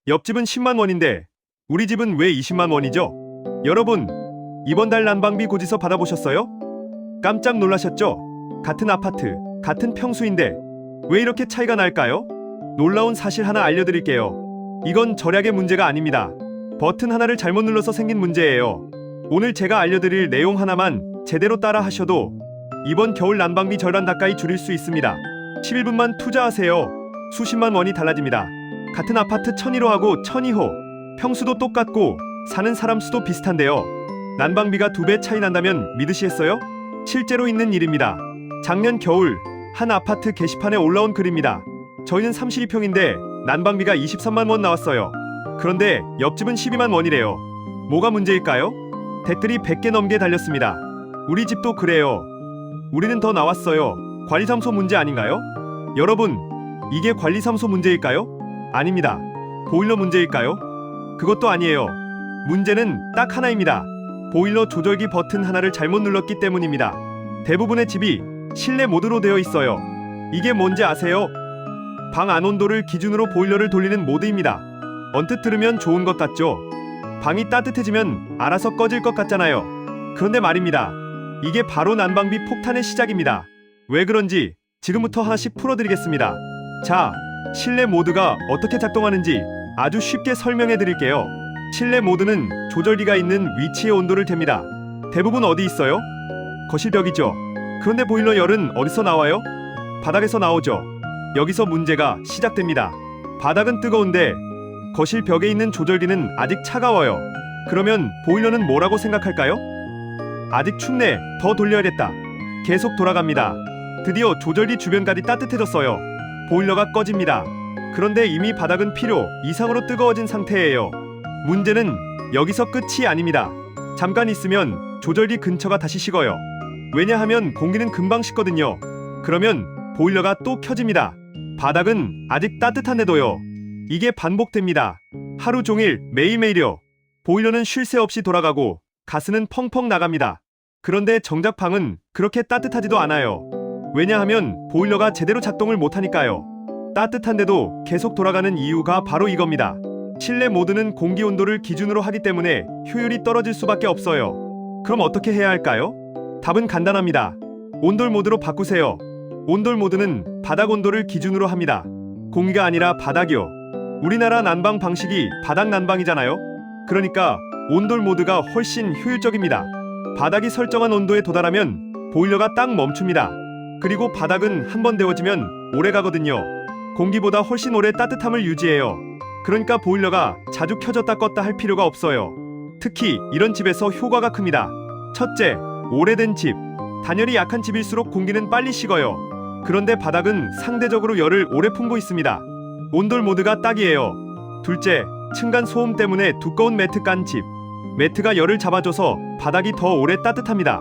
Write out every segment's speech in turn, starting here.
옆집은 10만 원인데 우리 집은 왜 20만 원이죠? 여러분, 이번 달 난방비 고지서 받아보셨어요? 깜짝 놀라셨죠? 같은 아파트, 같은 평수인데 왜 이렇게 차이가 날까요? 놀라운 사실 하나 알려드릴게요. 이건 절약의 문제가 아닙니다. 버튼 하나를 잘못 눌러서 생긴 문제예요. 오늘 제가 알려드릴 내용 하나만 제대로 따라 하셔도 이번 겨울 난방비 절반 가까이 줄일 수 있습니다. 11분만 투자하세요. 수십만 원이 달라집니다. 같은 아파트 1001호하고 1002호, 평수도 똑같고 사는 사람 수도 비슷한데요. 난방비가 2배 차이 난다면 믿으시겠어요? 실제로 있는 일입니다. 작년 겨울 한 아파트 게시판에 올라온 글입니다. 저희는 32평인데 난방비가 23만 원 나왔어요. 그런데 옆집은 12만 원이래요. 뭐가 문제일까요? 댓글이 100개 넘게 달렸습니다. 우리 집도 그래요. 우리는 더 나왔어요. 관리사무소 문제 아닌가요? 여러분, 이게 관리사무소 문제일까요? 아닙니다. 보일러 문제일까요? 그것도 아니에요. 문제는 딱 하나입니다. 보일러 조절기 버튼 하나를 잘못 눌렀기 때문입니다. 대부분의 집이 실내 모드로 되어 있어요. 이게 뭔지 아세요? 방 안 온도를 기준으로 보일러를 돌리는 모드입니다. 언뜻 들으면 좋은 것 같죠? 방이 따뜻해지면 알아서 꺼질 것 같잖아요. 그런데 말입니다. 이게 바로 난방비 폭탄의 시작입니다. 왜 그런지 지금부터 하나씩 풀어드리겠습니다. 자, 실내 모드가 어떻게 작동하는지 아주 쉽게 설명해 드릴게요. 실내 모드는 조절기가 있는 위치의 온도를 댑니다. 대부분 어디 있어요? 거실 벽이죠. 그런데 보일러 열은 어디서 나와요? 바닥에서 나오죠. 여기서 문제가 시작됩니다. 바닥은 뜨거운데 거실 벽에 있는 조절기는 아직 차가워요. 그러면 보일러는 뭐라고 생각할까요? 아직 춥네, 더 돌려야겠다. 계속 돌아갑니다. 드디어 조절기 주변까지 따뜻해졌어요. 보일러가 꺼집니다. 그런데 이미 바닥은 필요 이상으로 뜨거워진 상태예요. 문제는 여기서 끝이 아닙니다. 잠깐 있으면 조절기 근처가 다시 식어요. 왜냐하면 공기는 금방 식거든요. 그러면 보일러가 또 켜집니다. 바닥은 아직 따뜻한데도요. 이게 반복됩니다. 하루 종일 매일매일요. 보일러는 쉴 새 없이 돌아가고 가스는 펑펑 나갑니다. 그런데 정작 방은 그렇게 따뜻하지도 않아요. 왜냐하면 보일러가 제대로 작동을 못하니까요. 따뜻한데도 계속 돌아가는 이유가 바로 이겁니다. 실내 모드는 공기 온도를 기준으로 하기 때문에 효율이 떨어질 수밖에 없어요. 그럼 어떻게 해야 할까요? 답은 간단합니다. 온돌 모드로 바꾸세요. 온돌 모드는 바닥 온도를 기준으로 합니다. 공기가 아니라 바닥이요. 우리나라 난방 방식이 바닥 난방이잖아요. 그러니까 온돌 모드가 훨씬 효율적입니다. 바닥이 설정한 온도에 도달하면 보일러가 딱 멈춥니다. 그리고 바닥은 한번 데워지면 오래 가거든요. 공기보다 훨씬 오래 따뜻함을 유지해요. 그러니까 보일러가 자주 켜졌다 껐다 할 필요가 없어요. 특히 이런 집에서 효과가 큽니다. 첫째, 오래된 집. 단열이 약한 집일수록 공기는 빨리 식어요. 그런데 바닥은 상대적으로 열을 오래 품고 있습니다. 온돌 모드가 딱이에요. 둘째, 층간 소음 때문에 두꺼운 매트 깐 집. 매트가 열을 잡아줘서 바닥이 더 오래 따뜻합니다.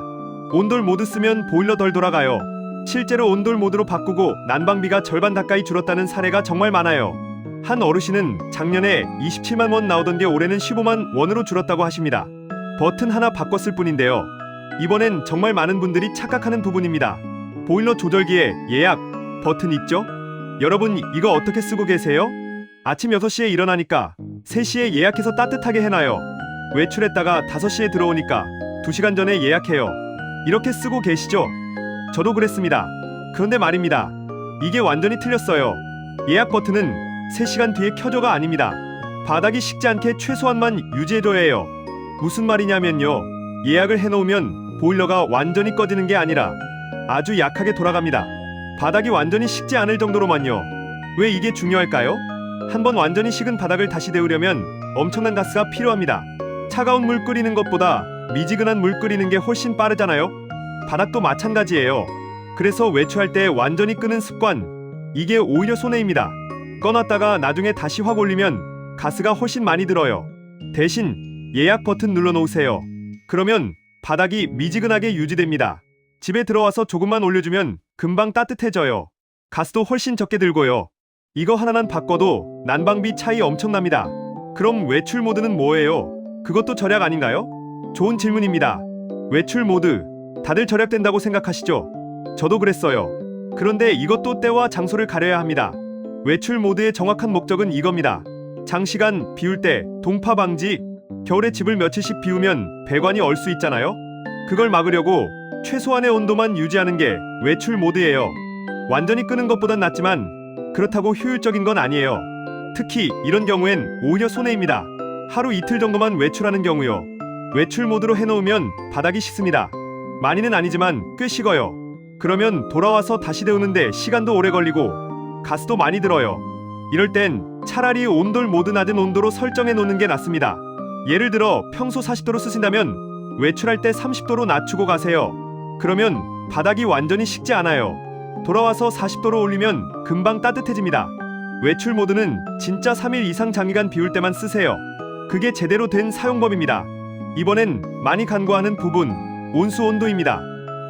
온돌 모드 쓰면 보일러 덜 돌아가요. 실제로 온돌 모드로 바꾸고 난방비가 절반 가까이 줄었다는 사례가 정말 많아요. 한 어르신은 작년에 27만 원 나오던 게 올해는 15만 원으로 줄었다고 하십니다. 버튼 하나 바꿨을 뿐인데요. 이번엔 정말 많은 분들이 착각하는 부분입니다. 보일러 조절기에 예약 버튼 있죠? 여러분 이거 어떻게 쓰고 계세요? 아침 6시에 일어나니까 3시에 예약해서 따뜻하게 해놔요. 외출했다가 5시에 들어오니까 2시간 전에 예약해요. 이렇게 쓰고 계시죠? 저도 그랬습니다. 그런데 말입니다. 이게 완전히 틀렸어요. 예약 버튼은 3시간 뒤에 켜줘가 아닙니다. 바닥이 식지 않게 최소한만 유지해줘야 해요. 무슨 말이냐면요. 예약을 해놓으면 보일러가 완전히 꺼지는 게 아니라 아주 약하게 돌아갑니다. 바닥이 완전히 식지 않을 정도로만요. 왜 이게 중요할까요? 한번 완전히 식은 바닥을 다시 데우려면 엄청난 가스가 필요합니다. 차가운 물 끓이는 것보다 미지근한 물 끓이는 게 훨씬 빠르잖아요. 바닥도 마찬가지예요. 그래서 외출할 때 완전히 끄는 습관, 이게 오히려 손해입니다. 꺼놨다가 나중에 다시 확 올리면 가스가 훨씬 많이 들어요. 대신 예약 버튼 눌러놓으세요. 그러면 바닥이 미지근하게 유지됩니다. 집에 들어와서 조금만 올려주면 금방 따뜻해져요. 가스도 훨씬 적게 들고요. 이거 하나만 바꿔도 난방비 차이 엄청납니다. 그럼 외출 모드는 뭐예요? 그것도 절약 아닌가요? 좋은 질문입니다. 외출 모드, 다들 절약된다고 생각하시죠? 저도 그랬어요. 그런데 이것도 때와 장소를 가려야 합니다. 외출 모드의 정확한 목적은 이겁니다. 장시간 비울 때 동파 방지. 겨울에 집을 며칠씩 비우면 배관이 얼 수 있잖아요. 그걸 막으려고 최소한의 온도만 유지하는 게 외출 모드예요. 완전히 끄는 것보단 낫지만 그렇다고 효율적인 건 아니에요. 특히 이런 경우엔 오히려 손해입니다. 하루 이틀 정도만 외출하는 경우요. 외출 모드로 해놓으면 바닥이 식습니다. 많이는 아니지만 꽤 식어요. 그러면 돌아와서 다시 데우는데 시간도 오래 걸리고 가스도 많이 들어요. 이럴 땐 차라리 온돌 모드 낮은 온도로 설정해 놓는 게 낫습니다. 예를 들어 평소 40도로 쓰신다면 외출할 때 30도로 낮추고 가세요. 그러면 바닥이 완전히 식지 않아요. 돌아와서 40도로 올리면 금방 따뜻해집니다. 외출 모드는 진짜 3일 이상 장기간 비울 때만 쓰세요. 그게 제대로 된 사용법입니다. 이번엔 많이 간과하는 부분, 온수 온도입니다.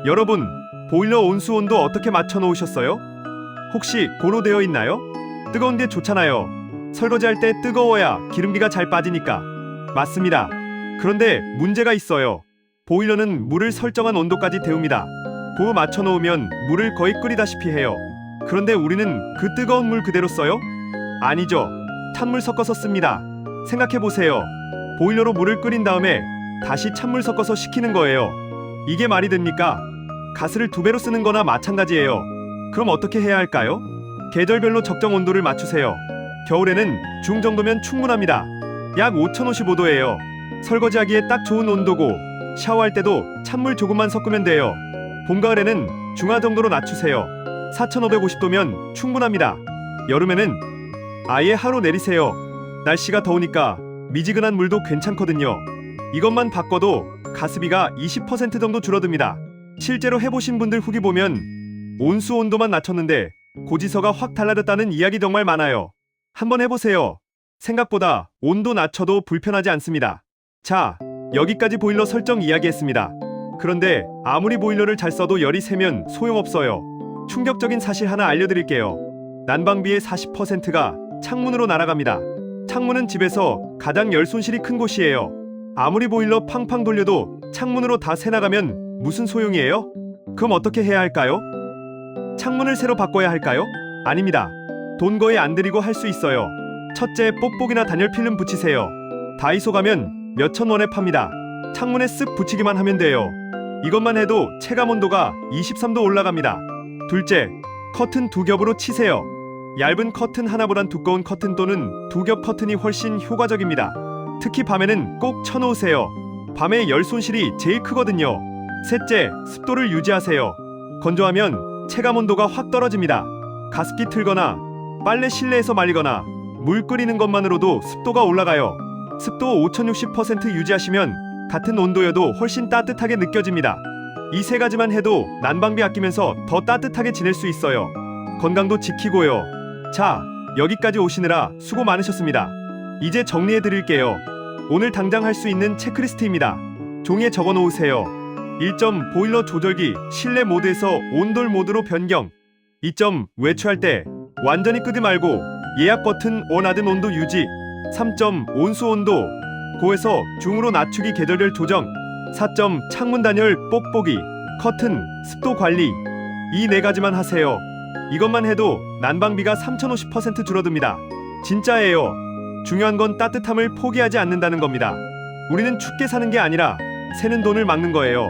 여러분, 보일러 온수 온도 어떻게 맞춰 놓으셨어요? 혹시 고로 되어 있나요? 뜨거운 게 좋잖아요. 설거지할 때 뜨거워야 기름기가 잘 빠지니까. 맞습니다. 그런데 문제가 있어요. 보일러는 물을 설정한 온도까지 데웁니다. 고로 맞춰 놓으면 물을 거의 끓이다시피 해요. 그런데 우리는 그 뜨거운 물 그대로 써요? 아니죠. 찬물 섞어서 씁니다. 생각해보세요. 보일러로 물을 끓인 다음에 다시 찬물 섞어서 식히는 거예요. 이게 말이 됩니까? 가스를 2배로 쓰는 거나 마찬가지예요. 그럼 어떻게 해야 할까요? 계절별로 적정 온도를 맞추세요. 겨울에는 중 정도면 충분합니다. 약 5055도예요. 설거지하기에 딱 좋은 온도고 샤워할 때도 찬물 조금만 섞으면 돼요. 봄, 가을에는 중하 정도로 낮추세요. 4550도면 충분합니다. 여름에는 아예 하루 내리세요. 날씨가 더우니까 미지근한 물도 괜찮거든요. 이것만 바꿔도 가스비가 20% 정도 줄어듭니다. 실제로 해보신 분들 후기 보면 온수 온도만 낮췄는데 고지서가 확 달라졌다는 이야기 정말 많아요. 한번 해보세요. 생각보다 온도 낮춰도 불편하지 않습니다. 자, 여기까지 보일러 설정 이야기했습니다. 그런데 아무리 보일러를 잘 써도 열이 새면 소용없어요. 충격적인 사실 하나 알려드릴게요. 난방비의 40%가 창문으로 날아갑니다. 창문은 집에서 가장 열 손실이 큰 곳이에요. 아무리 보일러 팡팡 돌려도 창문으로 다 새나가면 무슨 소용이에요? 그럼 어떻게 해야 할까요? 창문을 새로 바꿔야 할까요? 아닙니다. 돈 거의 안 들이고 할 수 있어요. 첫째, 뽁뽁이나 단열 필름 붙이세요. 다이소 가면 몇천 원에 팝니다. 창문에 쓱 붙이기만 하면 돼요. 이것만 해도 체감 온도가 23도 올라갑니다. 둘째, 커튼 2겹으로 치세요. 얇은 커튼 하나보단 두꺼운 커튼 또는 2겹 커튼이 훨씬 효과적입니다. 특히 밤에는 꼭 쳐놓으세요. 밤에 열 손실이 제일 크거든요. 셋째, 습도를 유지하세요. 건조하면 체감 온도가 확 떨어집니다. 가습기 틀거나 빨래 실내에서 말리거나 물 끓이는 것만으로도 습도가 올라가요. 습도 5060% 유지하시면 같은 온도여도 훨씬 따뜻하게 느껴집니다. 이 3가지만 해도 난방비 아끼면서 더 따뜻하게 지낼 수 있어요. 건강도 지키고요. 자, 여기까지 오시느라 수고 많으셨습니다. 이제 정리해 드릴게요. 오늘 당장 할 수 있는 체크리스트입니다. 종이에 적어 놓으세요. 1점, 보일러 조절기 실내 모드에서 온돌 모드로 변경. 2점, 외출할 때 완전히 끄지 말고 예약 버튼 원하던 온도 유지. 3점, 온수 온도 고에서 중으로 낮추기 계절별 조정. 4점, 창문 단열, 뽁뽁이, 커튼, 습도 관리. 이 4가지만 하세요. 이것만 해도 난방비가 3050% 줄어듭니다. 진짜예요. 중요한 건 따뜻함을 포기하지 않는다는 겁니다. 우리는 춥게 사는 게 아니라 새는 돈을 막는 거예요.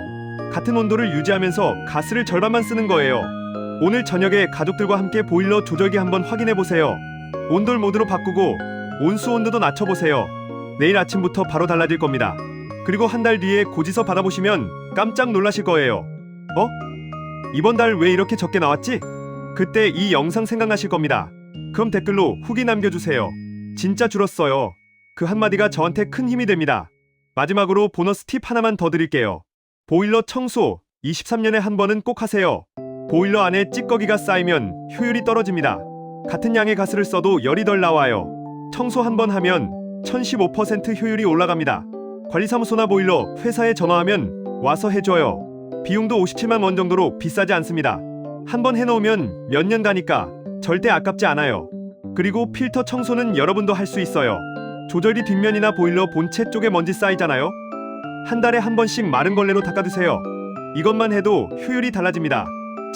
같은 온도를 유지하면서 가스를 절반만 쓰는 거예요. 오늘 저녁에 가족들과 함께 보일러 조절기 한번 확인해보세요. 온돌 모드로 바꾸고 온수 온도도 낮춰보세요. 내일 아침부터 바로 달라질 겁니다. 그리고 한 달 뒤에 고지서 받아보시면 깜짝 놀라실 거예요. 이번 달 왜 이렇게 적게 나왔지? 그때 이 영상 생각나실 겁니다. 그럼 댓글로 후기 남겨주세요. 진짜 줄었어요. 그 한마디가 저한테 큰 힘이 됩니다. 마지막으로 보너스 팁 하나만 더 드릴게요. 보일러 청소 23년에 한 번은 꼭 하세요. 보일러 안에 찌꺼기가 쌓이면 효율이 떨어집니다. 같은 양의 가스를 써도 열이 덜 나와요. 청소 한 번 하면 1015% 효율이 올라갑니다. 관리사무소나 보일러 회사에 전화하면 와서 해줘요. 비용도 57만 원 정도로 비싸지 않습니다. 한 번 해놓으면 몇 년 가니까 절대 아깝지 않아요. 그리고 필터 청소는 여러분도 할 수 있어요. 조절기 뒷면이나 보일러 본체 쪽에 먼지 쌓이잖아요. 한 달에 한 번씩 마른 걸레로 닦아두세요. 이것만 해도 효율이 달라집니다.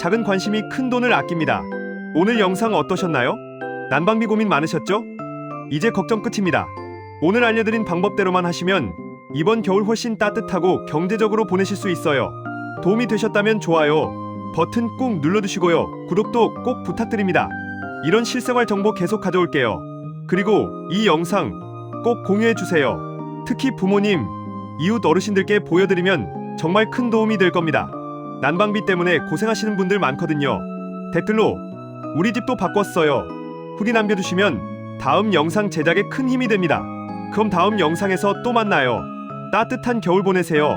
작은 관심이 큰 돈을 아낍니다. 오늘 영상 어떠셨나요? 난방비 고민 많으셨죠? 이제 걱정 끝입니다. 오늘 알려드린 방법대로만 하시면 이번 겨울 훨씬 따뜻하고 경제적으로 보내실 수 있어요. 도움이 되셨다면 좋아요 버튼 꾹 눌러주시고요. 구독도 꼭 부탁드립니다. 이런 실생활 정보 계속 가져올게요. 그리고 이 영상 꼭 공유해주세요. 특히 부모님, 이웃 어르신들께 보여드리면 정말 큰 도움이 될 겁니다. 난방비 때문에 고생하시는 분들 많거든요. 댓글로 우리 집도 바꿨어요 후기 남겨주시면 다음 영상 제작에 큰 힘이 됩니다. 그럼 다음 영상에서 또 만나요. 따뜻한 겨울 보내세요.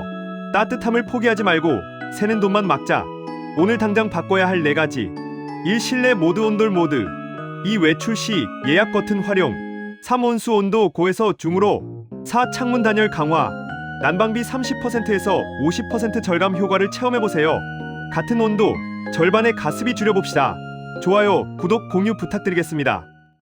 따뜻함을 포기하지 말고 새는 돈만 막자. 오늘 당장 바꿔야 할 4가지. 1. 실내 모드 온돌 모드. 2. 외출 시 예약 버튼 활용. 3. 온수 온도 고에서 중으로. 4. 창문 단열 강화. 난방비 30%에서 50% 절감 효과를 체험해보세요. 같은 온도 절반의 가습비 줄여봅시다. 좋아요, 구독, 공유 부탁드리겠습니다.